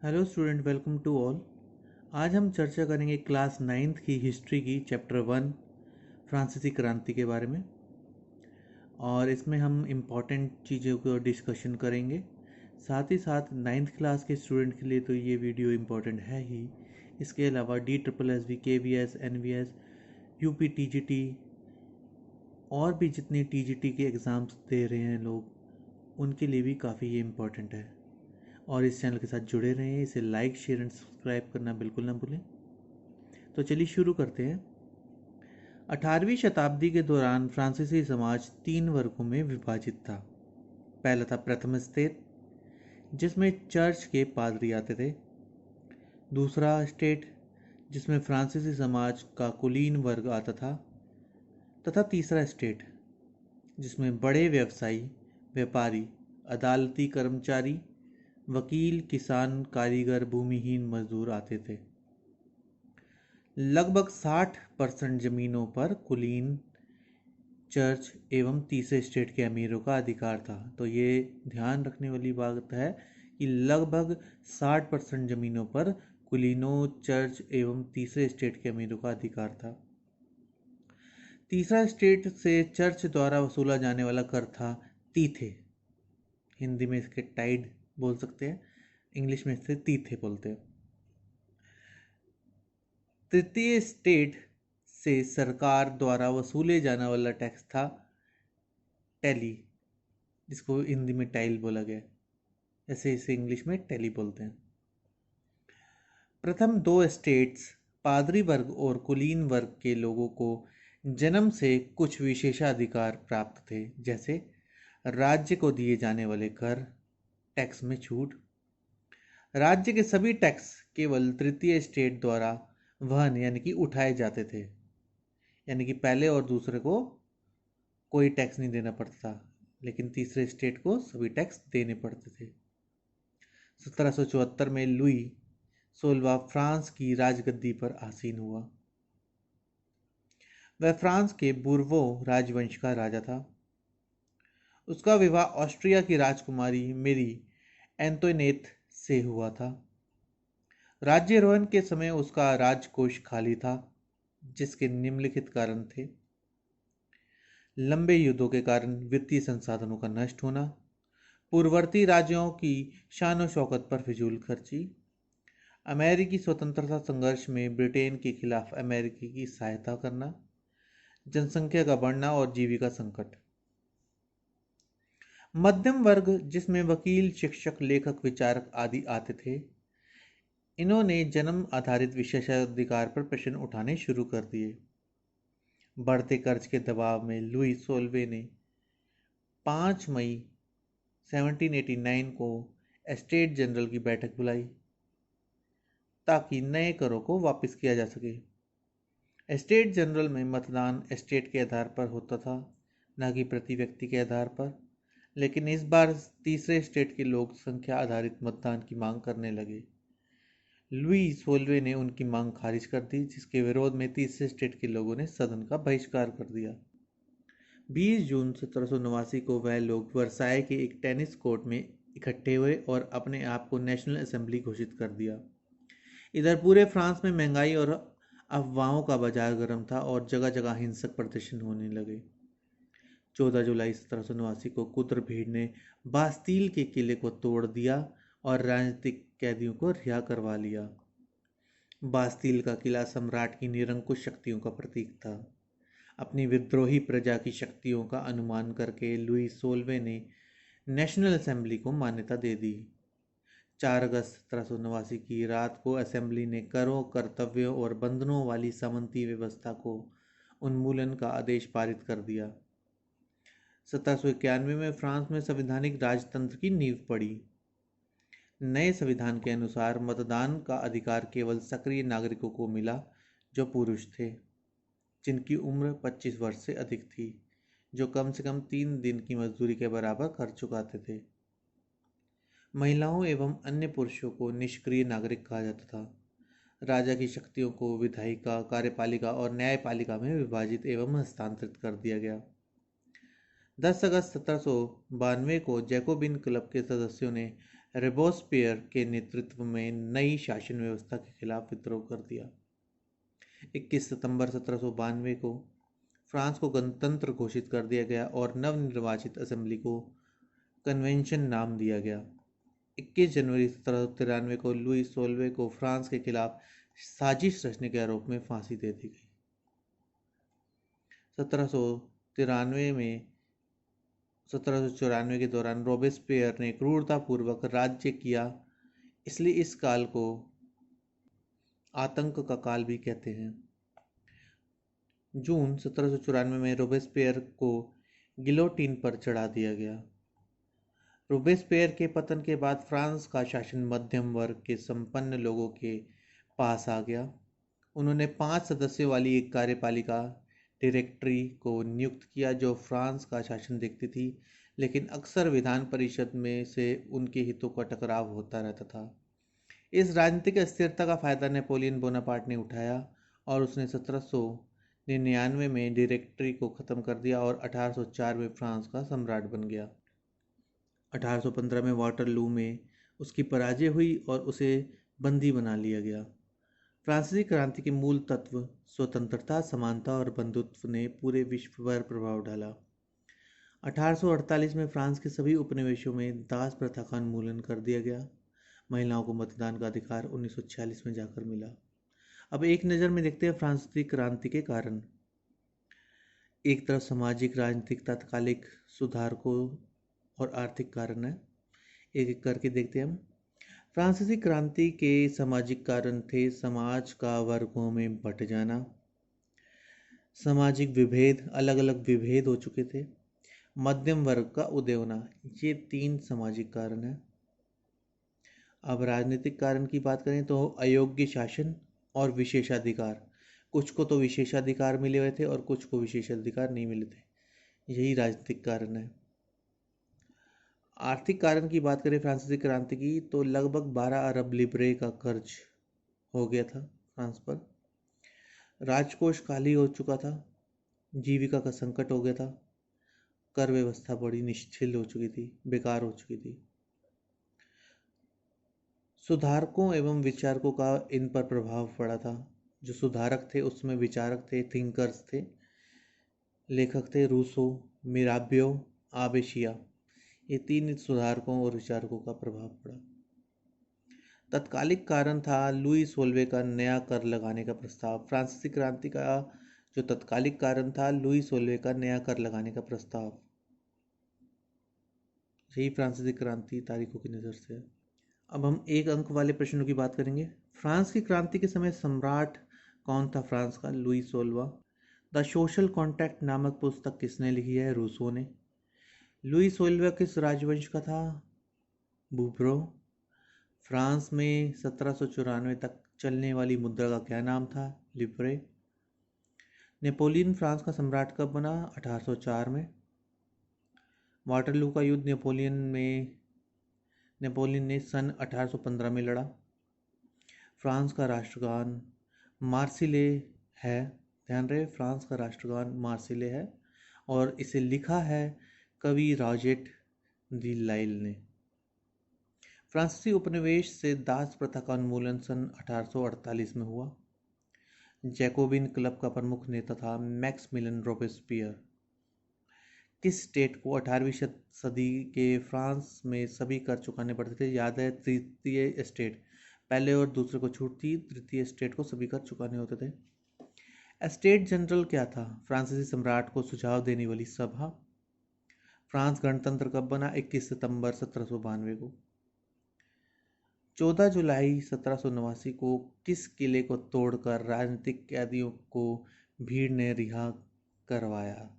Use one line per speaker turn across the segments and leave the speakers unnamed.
Hello student, welcome to all. आज हम चर्चा करेंगे क्लास नाइन्थ की हिस्ट्री की चैप्टर 1 फ्रांसीसी क्रांति के बारे में। और इसमें हम इम्पॉर्टेंट चीज़ों को डिस्कशन करेंगे। साथ ही साथ नाइन्थ क्लास के स्टूडेंट के लिए तो ये वीडियो इम्पॉर्टेंट है ही। इसके अलावा DSSB, KVS, NVS, UP TGT और भी जितने TGT के एग्ज़ाम्स दे रहे हैं लोग, उनके लिए भी काफ़ी ये इम्पॉर्टेंट है। और इस चैनल के साथ जुड़े रहें, इसे लाइक, शेयर एंड सब्सक्राइब करना बिल्कुल ना भूलें। तो चलिए शुरू करते हैं। 18वीं शताब्दी के दौरान फ्रांसीसी समाज 3 वर्गों में विभाजित था। पहला था प्रथम स्टेट, जिसमें चर्च के पादरी आते थे। दूसरा स्टेट, जिसमें फ्रांसीसी समाज का कुलीन वर्ग आता था। तथा तीसरा स्टेट, जिसमें बड़े व्यवसायी, व्यापारी, अदालती कर्मचारी, वकील, किसान, कारीगर, भूमिहीन मजदूर आते थे। लगभग 60% जमीनों पर कुलीन, चर्च एवं तीसरे स्टेट के अमीरों का अधिकार था। तो ये ध्यान रखने वाली बात है कि लगभग 60% जमीनों पर कुलीनों, चर्च एवं तीसरे स्टेट के अमीरों का अधिकार था। तीसरा स्टेट से चर्च द्वारा वसूला जाने वाला कर था तीथे। हिंदी में इसके टाइड बोल सकते हैं, इंग्लिश में इसे तीथे बोलते हैं। तृतीय स्टेट से सरकार द्वारा वसूले जाने वाला टैक्स था टैली, जिसको हिंदी में टाइल बोला गया, ऐसे इसे इंग्लिश में टैली बोलते हैं। प्रथम दो स्टेट्स पादरी वर्ग और कुलीन वर्ग के लोगों को जन्म से कुछ विशेषाधिकार प्राप्त थे, जैसे राज्य को दिए जाने वाले कर, टैक्स में छूट। राज्य के सभी टैक्स केवल तृतीय स्टेट द्वारा वहन यानी कि उठाए जाते थे, यानी कि पहले और दूसरे को कोई टैक्स नहीं देना पड़ता था, लेकिन तीसरे स्टेट को सभी टैक्स देने पड़ते थे। 1774 में लुई 16वां फ्रांस की राजगद्दी पर आसीन हुआ। वह फ्रांस के बुर्बो राजवंश का राजा था। उसका विवाह ऑस्ट्रिया की राजकुमारी मेरी एंटोनेट से हुआ था। राज्यारोहण के समय उसका राजकोष खाली था, जिसके निम्नलिखित कारण थे: लंबे युद्धों के कारण वित्तीय संसाधनों का नष्ट होना, पूर्ववर्ती राज्यों की शान शौकत पर फिजूल खर्ची, अमेरिकी स्वतंत्रता संघर्ष में ब्रिटेन के खिलाफ अमेरिकी की सहायता करना, जनसंख्या का बढ़ना और जीविका संकट। मध्यम वर्ग, जिसमें वकील, शिक्षक, लेखक, विचारक आदि आते थे, इन्होंने जन्म आधारित विशेषाधिकार पर प्रश्न उठाने शुरू कर दिए। बढ़ते कर्ज के दबाव में लुई 16वें ने 5 मई 1789 को एस्टेट जनरल की बैठक बुलाई, ताकि नए करों को वापस किया जा सके। एस्टेट जनरल में मतदान एस्टेट के आधार पर होता था, न कि प्रति व्यक्ति के आधार पर, लेकिन इस बार तीसरे स्टेट के लोग संख्या आधारित मतदान की मांग करने लगे। लुई 16वें ने उनकी मांग खारिज कर दी, जिसके विरोध में तीसरे स्टेट के लोगों ने सदन का बहिष्कार कर दिया। 20 जून 1789 को वह लोग वर्साय के एक टेनिस कोर्ट में इकट्ठे हुए और अपने आप को नेशनल असेंबली घोषित कर दिया। इधर पूरे फ्रांस में महंगाई और अफवाहों का बाजार गर्म था और जगह जगह हिंसक प्रदर्शन होने लगे। 14 जुलाई 1789 को कुत्र भीड़ ने बास्तील के किले को तोड़ दिया और राजनीतिक कैदियों को रिहा करवा लिया। बास्तील का किला सम्राट की निरंकुश शक्तियों का प्रतीक था। अपनी विद्रोही प्रजा की शक्तियों का अनुमान करके लुई 16वें ने नेशनल असेंबली को मान्यता दे दी। 4 अगस्त 1789 की रात को असेंबली ने करों, कर्तव्यों और बंधनों वाली सामंती व्यवस्था को उन्मूलन का आदेश पारित कर दिया। 1791 में फ्रांस में संवैधानिक राजतंत्र की नींव पड़ी। नए संविधान के अनुसार मतदान का अधिकार केवल सक्रिय नागरिकों को मिला जो पुरुष थे, जिनकी उम्र 25 वर्ष से अधिक थी, जो कम से कम 3 दिन की मजदूरी के बराबर कर चुकाते थे। महिलाओं एवं अन्य पुरुषों को निष्क्रिय नागरिक कहा जाता था। राजा की शक्तियों को विधायिका, कार्यपालिका और न्यायपालिका में विभाजित एवं हस्तांतरित कर दिया गया। 10 अगस्त 1792 को जैकोबिन क्लब के सदस्यों ने रोबेस्पियर के नेतृत्व में नई शासन व्यवस्था के खिलाफ विद्रोह कर दिया। 21 सितंबर 1792 को फ्रांस को गणतंत्र घोषित कर दिया गया और नवनिर्वाचित असेंबली को कन्वेंशन नाम दिया गया। 21 जनवरी 1793 को लुई सोलवे को फ्रांस के खिलाफ साजिश रचने के आरोप में फांसी दे दी गई। 1794 के दौरान रोबेस्पियर ने क्रूरतापूर्वक राज्य किया, इसलिए इस काल को आतंक का काल भी कहते हैं। जून 1794 में रोबेस्पियर को गिलोटीन पर चढ़ा दिया गया। रोबेस्पियर के पतन के बाद फ्रांस का शासन मध्यम वर्ग के संपन्न लोगों के पास आ गया। उन्होंने 5 सदस्यों वाली एक कार्यपालिका डायरेक्टरी को नियुक्त किया जो फ्रांस का शासन देखती थी, लेकिन अक्सर विधान परिषद में से उनके हितों का टकराव होता रहता था। इस राजनीतिक अस्थिरता का फायदा नेपोलियन बोनापार्ट ने उठाया और उसने 1799 में डायरेक्टरी को खत्म कर दिया और 1804 में फ्रांस का सम्राट बन गया। 1815 में वाटरलू में उसकी पराजय हुई और उसे बंदी बना लिया गया। फ्रांसीसी क्रांति के मूल तत्व स्वतंत्रता, समानता और बंधुत्व ने पूरे विश्व पर प्रभाव डाला। 1848 में फ्रांस के सभी उपनिवेशों में दास प्रथा का उन्मूलन कर दिया गया। महिलाओं को मतदान का अधिकार 1946 में जाकर मिला। अब एक नज़र में देखते हैं फ्रांसीसी क्रांति के कारण। एक तरफ सामाजिक राजनीतिक तात्कालिक सुधारकों और आर्थिक कारण है, एक एक करके देखते हैं हम। फ्रांसीसी क्रांति के सामाजिक कारण थे समाज का वर्गों में बंट जाना, सामाजिक विभेद, अलग अलग विभेद हो चुके थे, मध्यम वर्ग का उदय होना, ये 3 सामाजिक कारण हैं। अब राजनीतिक कारण की बात करें तो अयोग्य शासन और विशेषाधिकार। कुछ को तो विशेषाधिकार मिले हुए थे और कुछ को विशेषाधिकार नहीं मिले थे, यही राजनीतिक कारण है। आर्थिक कारण की बात करें फ्रांसीसी क्रांति की तो लगभग 12 अरब लिब्रे का कर्ज हो गया था फ्रांस पर। राजकोष खाली हो चुका था, जीविका का संकट हो गया था, कर व्यवस्था बड़ी निश्चिल हो चुकी थी, बेकार हो चुकी थी। सुधारकों एवं विचारकों का इन पर प्रभाव पड़ा था। जो सुधारक थे उसमें विचारक थे, थिंकर्स थे, लेखक थे रूसो, मिराबियो, आबेशिया। ये 3 सुधारकों और विचारकों का प्रभाव पड़ा। तत्कालिक कारण था लुई सोलवे का नया कर लगाने का प्रस्ताव। फ्रांसीसी क्रांति का जो तत्कालिक कारण था लुई सोलवे का नया कर लगाने का प्रस्ताव। यही फ्रांसीसी क्रांति तारीखों की नज़र से। अब हम 1 अंक वाले प्रश्नों की बात करेंगे। फ्रांस की क्रांति के समय सम्राट कौन था फ्रांस का? Louis Solva. The social contract नामक पुस्तक किसने लिखी है? रूसो ने। लुई सोलवा किस राजवंश का था? बूर्बों। फ्रांस में 1794 तक चलने वाली मुद्रा का क्या नाम था? लिब्रे। नेपोलियन फ्रांस का सम्राट कब बना? 1804 में। वाटरलू का युद्ध नेपोलियन ने सन 1815 में लड़ा। फ्रांस का राष्ट्रगान मार्सिले है, ध्यान रहे फ्रांस का राष्ट्रगान मार्सिले है और इसे लिखा है कवि रॉजेट दी लाइल ने। फ्रांसीसी उपनिवेश से दास प्रथा का उन्मूलन सन 1848 में हुआ। जैकोबिन क्लब का प्रमुख नेता था मैक्समिलियन रोबेस्पियर। किस स्टेट को 18वीं सदी के फ्रांस में सभी कर चुकाने पड़ते थे? याद है, तृतीय स्टेट। पहले और दूसरे को छूट थी, तृतीय स्टेट को सभी कर चुकाने होते थे। एस्टेट जनरल क्या था? फ्रांसीसी सम्राट को सुझाव देने वाली सभा। फ्रांस गणतंत्र कब बना? 21 सितंबर 1792 को। 14 जुलाई 1789 को किस किले को तोड़कर राजनीतिक कैदियों को भीड़ ने रिहा करवाया?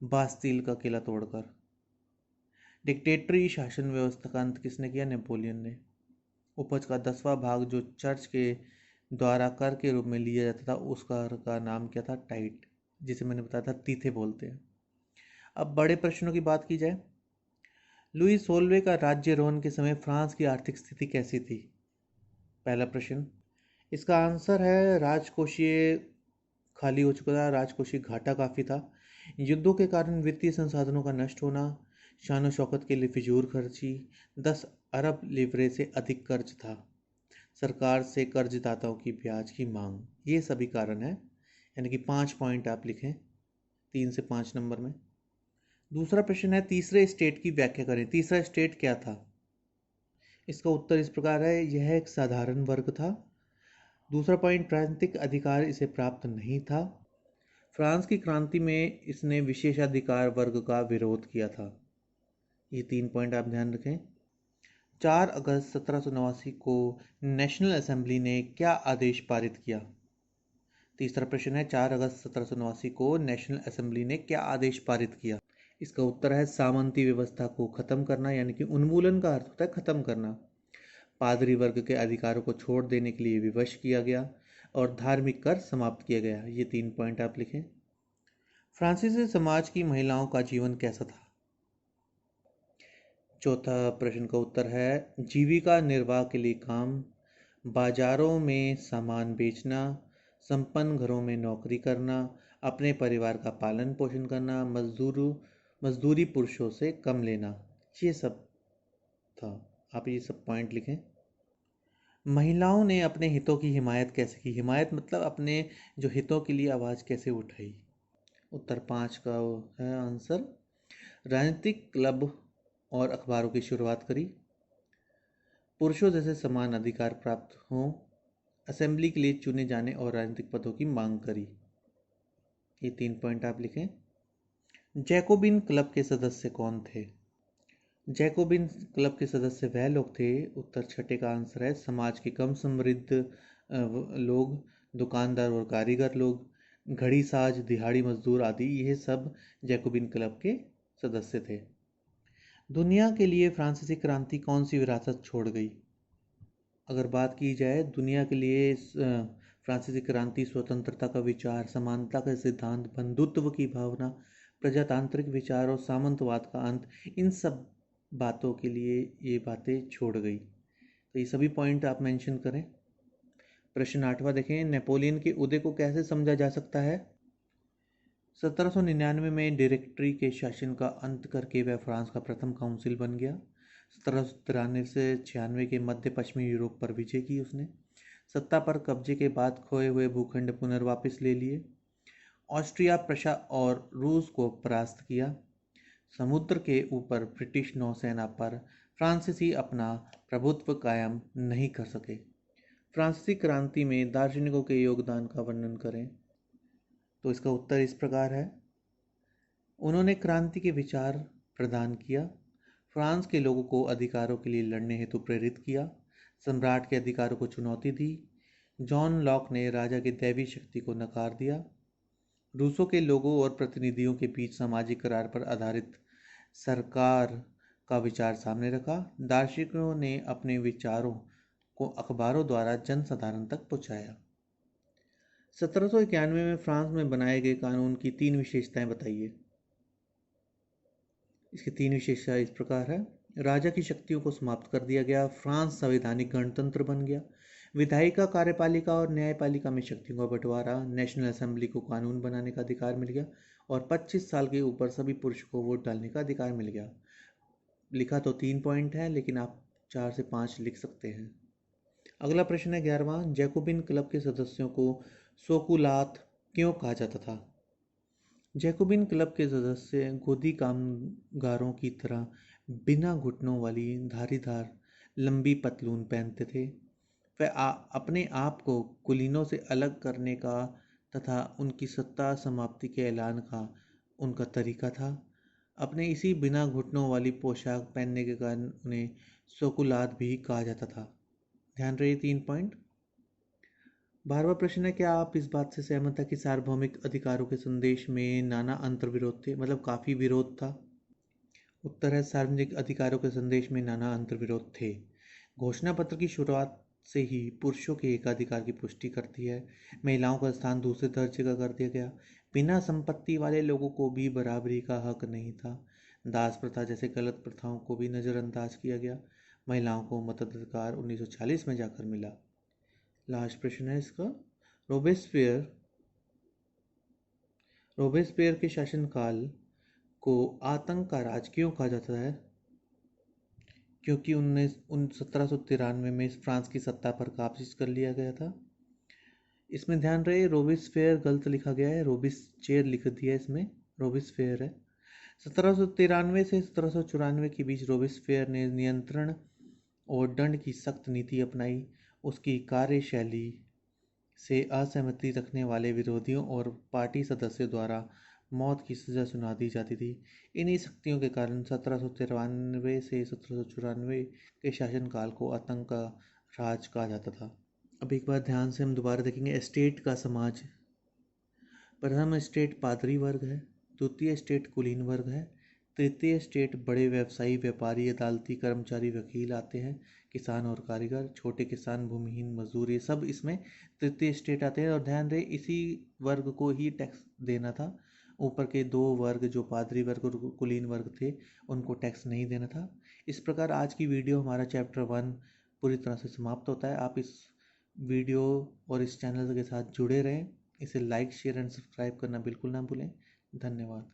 बास्तील का किला तोड़कर। डिक्टेटरी शासन व्यवस्था का अंत किसने किया? नेपोलियन ने। उपज का 10वां भाग जो चर्च के द्वारा कर के रूप में लिया जाता था उस कर का नाम क्या था? टाइट, जिसे मैंने बताया था तीथे बोलते हैं। अब बड़े प्रश्नों की बात की जाए। लुई सोलवे का राज्यारोहण के समय फ्रांस की आर्थिक स्थिति कैसी थी? पहला प्रश्न, इसका आंसर है राजकोषीय खाली हो चुका था, राजकोषीय घाटा काफ़ी था। युद्धों के कारण वित्तीय संसाधनों का नष्ट होना, शान शौकत के लिए फिजूल खर्ची, 10 अरब लिवरे से अधिक कर्ज था, सरकार से कर्जदाताओं की ब्याज की मांग। ये सभी कारण हैं, यानी कि 5 पॉइंट आप लिखें 3 से 5 नंबर में। दूसरा प्रश्न है तीसरे स्टेट की व्याख्या करें। तीसरा स्टेट क्या था? इसका उत्तर इस प्रकार है, यह एक साधारण वर्ग था। दूसरा पॉइंट, राजनीतिक अधिकार इसे प्राप्त नहीं था। फ्रांस की क्रांति में इसने विशेषाधिकार वर्ग का विरोध किया था। ये 3 पॉइंट आप ध्यान रखें। 4 अगस्त 1789 को नेशनल असेंबली ने क्या आदेश पारित किया? तीसरा प्रश्न है 4 अगस्त 1789 को नेशनल असेंबली ने क्या आदेश पारित किया? इसका उत्तर है सामंती व्यवस्था को खत्म करना, यानी कि उन्मूलन का अर्थ होता है खत्म करना। पादरी वर्ग के अधिकारों को छोड़ देने के लिए विवश किया गया और धार्मिक कर समाप्त किया गया। ये 3 पॉइंट आप लिखें। फ्रांसीसी समाज की महिलाओं का जीवन कैसा था? चौथा प्रश्न का उत्तर है जीविका निर्वाह के लिए काम, बाजारों में सामान बेचना, संपन्न घरों में नौकरी करना, अपने परिवार का पालन पोषण करना, मजदूरी पुरुषों से कम लेना। ये सब था। आप ये सब पॉइंट लिखें। महिलाओं ने अपने हितों की हिमायत कैसे की? हिमायत मतलब अपने जो हितों के लिए आवाज़ कैसे उठाई? उत्तर 5 का है आंसर। राजनीतिक क्लब और अखबारों की शुरुआत करी, पुरुषों जैसे समान अधिकार प्राप्त हों, असेंबली के लिए चुने जाने और राजनीतिक पदों की मांग करी। ये 3 पॉइंट आप लिखें। जैकोबिन क्लब के सदस्य कौन थे? जैकोबिन क्लब के सदस्य वह लोग थे, उत्तर छठे का आंसर है, समाज के कम समृद्ध लोग, दुकानदार और कारीगर लोग, घड़ी साज, दिहाड़ी मजदूर आदि, ये सब जैकोबिन क्लब के सदस्य थे। दुनिया के लिए फ्रांसीसी क्रांति कौन सी विरासत छोड़ गई? अगर बात की जाए दुनिया के लिए फ्रांसीसी क्रांति स्वतंत्रता का विचार, समानता का सिद्धांत, बंधुत्व की भावना, प्रजातांत्रिक विचार और सामंतवाद का अंत, इन सब बातों के लिए ये बातें छोड़ गई। तो ये सभी पॉइंट आप मेंशन करें। प्रश्न 8वां देखें, नेपोलियन के उदय को कैसे समझा जा सकता है? 1799 में डायरेक्टरी के शासन का अंत करके वह फ्रांस का प्रथम काउंसिल बन गया। 1793 से 96 के मध्य पश्चिमी यूरोप पर विजय की उसने। सत्ता पर कब्जे के बाद खोए हुए भूखंड पुनर्वापस ले लिए। ऑस्ट्रिया, प्रशा और रूस को परास्त किया। समुद्र के ऊपर ब्रिटिश नौसेना पर फ्रांसीसी अपना प्रभुत्व कायम नहीं कर सके। फ्रांसीसी क्रांति में दार्शनिकों के योगदान का वर्णन करें। तो इसका उत्तर इस प्रकार है, उन्होंने क्रांति के विचार प्रदान किया, फ्रांस के लोगों को अधिकारों के लिए लड़ने हेतु प्रेरित किया, सम्राट के अधिकारों को चुनौती दी। जॉन लॉक ने राजा की दैवी शक्ति को नकार दिया। रूसों के लोगों और प्रतिनिधियों के बीच सामाजिक करार पर आधारित सरकार का विचार सामने रखा। दार्शनिकों ने अपने विचारों को अखबारों द्वारा जनसाधारण तक पहुंचाया। 1791 में फ्रांस में बनाए गए कानून की 3 विशेषताएं बताइए। इसकी 3 विशेषताएं इस प्रकार है, राजा की शक्तियों को समाप्त कर दिया गया, फ्रांस संवैधानिक गणतंत्र बन गया, विधायिका, कार्यपालिका और न्यायपालिका में शक्तियों का बंटवारा, नेशनल असेंबली को कानून बनाने का अधिकार मिल गया और 25 साल के ऊपर सभी पुरुषों को वोट डालने का अधिकार मिल गया। लिखा तो 3 पॉइंट है, लेकिन आप 4 से 5 लिख सकते हैं। अगला प्रश्न है 11वां, जैकोबिन क्लब के सदस्यों को सोकुलात क्यों कहा जाता था? जैकोबिन क्लब के सदस्य गोदी कामगारों की तरह बिना घुटनों वाली धारीदार लंबी पतलून पहनते थे। वह अपने आप को कुलीनों से अलग करने का तथा उनकी सत्ता समाप्ति के ऐलान का उनका तरीका था। अपने इसी बिना घुटनों वाली पोशाक पहनने के कारण उन्हें सोकुलात भी कहा जाता था। ध्यान रहे 3 पॉइंट। 12वां प्रश्न है, क्या आप इस बात से सहमत है कि सार्वभौमिक अधिकारों के संदेश में नाना अंतर्विरोध थे, मतलब काफ़ी विरोध था? उत्तर है, सार्वजनिक अधिकारों के संदेश में नाना अंतर्विरोध थे। घोषणा पत्र की शुरुआत से ही पुरुषों के एकाधिकार की पुष्टि करती है। महिलाओं का स्थान दूसरे दर्जे का कर दिया गया। बिना संपत्ति वाले लोगों को भी बराबरी का हक नहीं था। दास प्रथा जैसे गलत प्रथाओं को भी नज़रअंदाज किया गया। महिलाओं को मताधिकार 1940 में जाकर मिला। लास्ट प्रश्न है इसका, रोबेस्पियर के शासनकाल को आतंक का राज क्यों कहा जाता है? क्योंकि 1793 में फ्रांस की सत्ता पर काबू कर लिया गया था। इसमें ध्यान रहे रोबिस्फेयर गलत लिखा गया है, रोबिस्चेयर लिख दिया है, इसमें रोबिस्फेयर है। 1793 से 1794 के बीच रोबिस्फेयर ने नियंत्रण और दंड की सख्त नीति अपनाई। उसकी कार्यशैली से असहमति रखने वाले विरोधियों और पार्टी सदस्यों द्वारा मौत की सजा सुना दी जाती थी। इन्हीं शक्तियों के कारण 1793 से 1794 के शासनकाल को आतंक का राज कहा जाता था। अब एक बार ध्यान से हम दोबारा देखेंगे। एस्टेट का समाज। प्रथम स्टेट पादरी वर्ग है, द्वितीय स्टेट कुलीन वर्ग है, तृतीय स्टेट बड़े व्यवसायी, व्यापारी, अदालती कर्मचारी, वकील आते हैं, किसान और कारीगर, छोटे किसान, भूमिहीन, मजदूर, ये सब इसमें तृतीय स्टेट आते हैं। और ध्यान रहे इसी वर्ग को ही टैक्स देना था। ऊपर के दो वर्ग जो पादरी वर्ग और कुलीन वर्ग थे उनको टैक्स नहीं देना था। इस प्रकार आज की वीडियो हमारा चैप्टर 1 पूरी तरह से समाप्त होता है। आप इस वीडियो और इस चैनल के साथ जुड़े रहें। इसे लाइक, शेयर एंड सब्सक्राइब करना बिल्कुल ना भूलें। धन्यवाद।